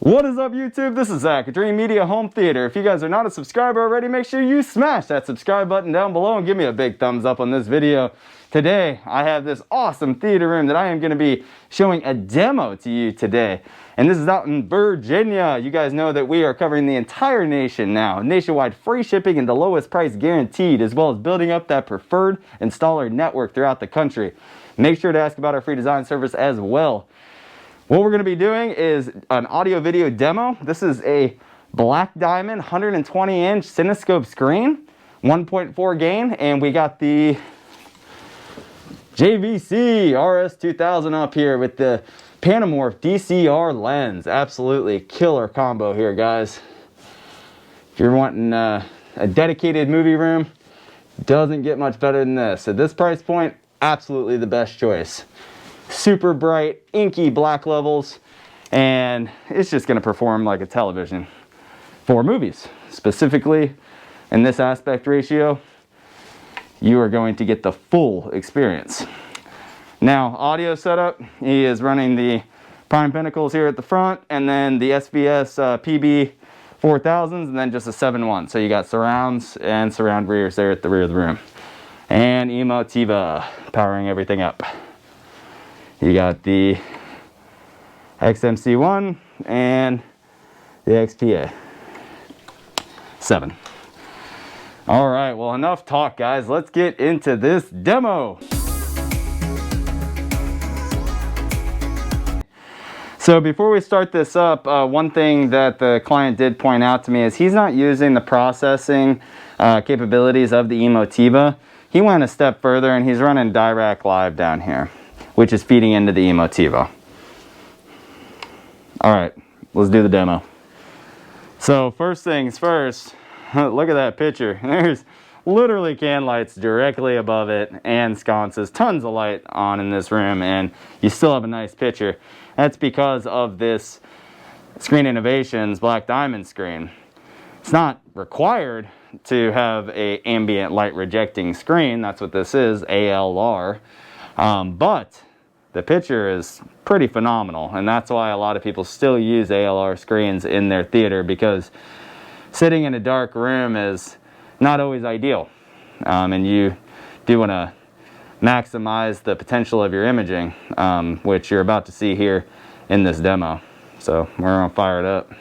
What is up, YouTube? This is Zach at Dreamedia Home Theater. If you guys are not a subscriber already, make sure you smash that subscribe button down below and give me a big thumbs up on this video. Today, I have this awesome theater room that I am going to be showing a demo to you today. And this is out in Virginia. You guys know that we are covering the entire nation now. Nationwide free shipping and the lowest price guaranteed, as well as building up that preferred installer network throughout the country. Make sure to ask about our free design service as well. What we're going to be doing is an audio video demo. This is a black diamond 120-inch cinescope screen, 1.4 gain, and we got the JVC RS2000 up here with the Panamorph DCR Lens. Absolutely killer combo here, guys. If you're wanting a dedicated movie room, doesn't get much better than this. At this price point, absolutely the best choice. Super bright, inky black levels, and it's just going to perform like a television for movies. Specifically, in this aspect ratio, you are going to get the full experience. Now, audio setup, he is running the Prime Pinnacles here at the front, and then the SVS PB4000s, and then just a 7.1. So you got surrounds and surround rears there at the rear of the room. And Emotiva powering everything up. You got the XMC1 and the XPA 7. All right, well, enough talk, guys. Let's get into this demo. So before we start this up, one thing that the client did point out to me is he's not using the processing capabilities of the Emotiva. He went a step further and he's running Dirac Live down here, which is feeding into the Emotiva. All right, let's do the demo. So first things first, look at that picture. There's literally can lights directly above it and sconces, tons of light on in this room, and you still have a nice picture. That's because of this Screen Innovations Black Diamond screen. It's not required to have a ambient light rejecting screen. That's what this is, ALR. But the picture is pretty phenomenal, and that's why a lot of people still use ALR screens in their theater, because sitting in a dark room is not always ideal, and you do want to maximize the potential of your imaging, which you're about to see here in this demo. So we're gonna fire it up.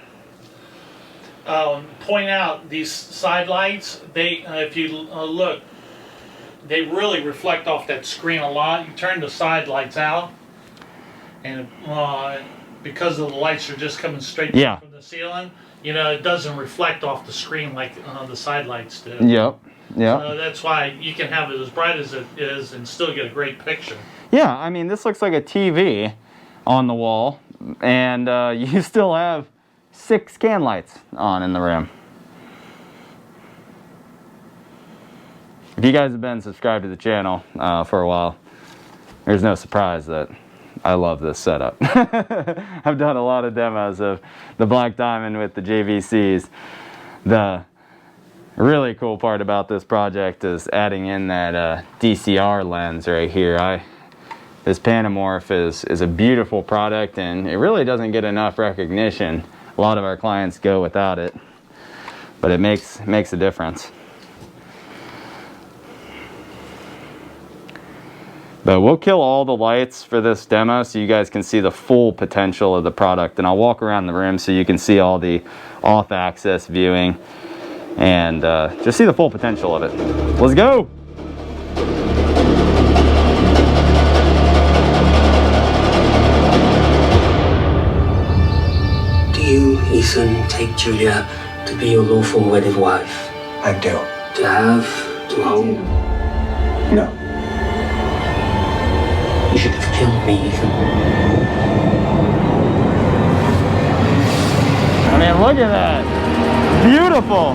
Point out these side lights, they if you look, they really reflect off that screen a lot. You turn the side lights out, and because the lights are just coming straight down from the ceiling, you know, it doesn't reflect off the screen like the side lights do. Yep. Yeah. So that's why you can have it as bright as it is and still get a great picture. Yeah, I mean, this looks like a TV on the wall, and you still have 6 can lights on in the room. If you guys have been subscribed to the channel for a while, there's no surprise that I love this setup. I've done a lot of demos of the Black Diamond with the JVCs. The really cool part about this project is adding in that DCR lens right here. This Panamorph is a beautiful product, and it really doesn't get enough recognition. A lot of our clients go without it, but it makes a difference. But we'll kill all the lights for this demo so you guys can see the full potential of the product. And I'll walk around the room so you can see all the off-axis viewing and just see the full potential of it. Let's go! Do you, Ethan, take Julia to be your lawful wedded wife? I do. To have, to hold? No. You should have killed me, Ethan. I mean, look at that. Beautiful.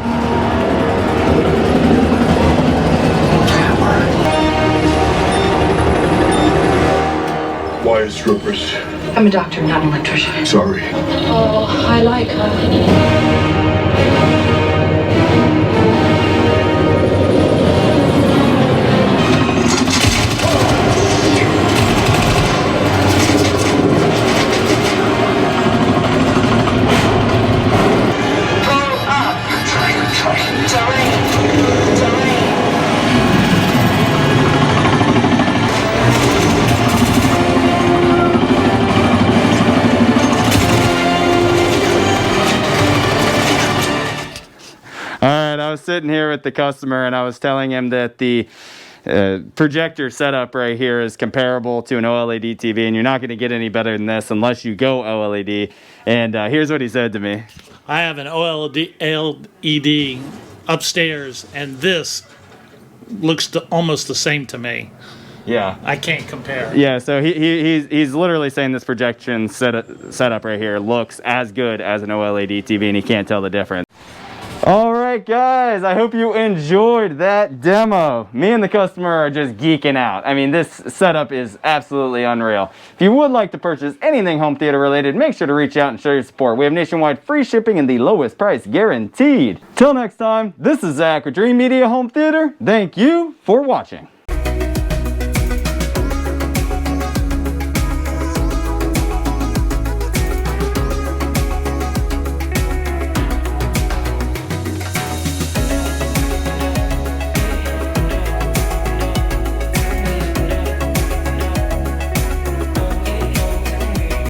Why is strippers? I'm a doctor, not an electrician. Sorry. Oh, I like her. sitting here with the customer and I was telling him that the projector setup right here is comparable to an OLED TV, and you're not going to get any better than this unless you go OLED. And here's what he said to me. I have an LED upstairs, and this looks almost the same to me. Yeah. I can't compare. Yeah, so he's literally saying this projection setup right here looks as good as an OLED TV, and he can't tell the difference. All right, guys, I hope you enjoyed that demo. Me and the customer are just geeking out. I mean, this setup is absolutely unreal. If you would like to purchase anything home theater related, make sure to reach out and show your support. We have nationwide free shipping and the lowest price guaranteed. Till next time, this is Zach with Dreamedia Home Theater. Thank you for watching.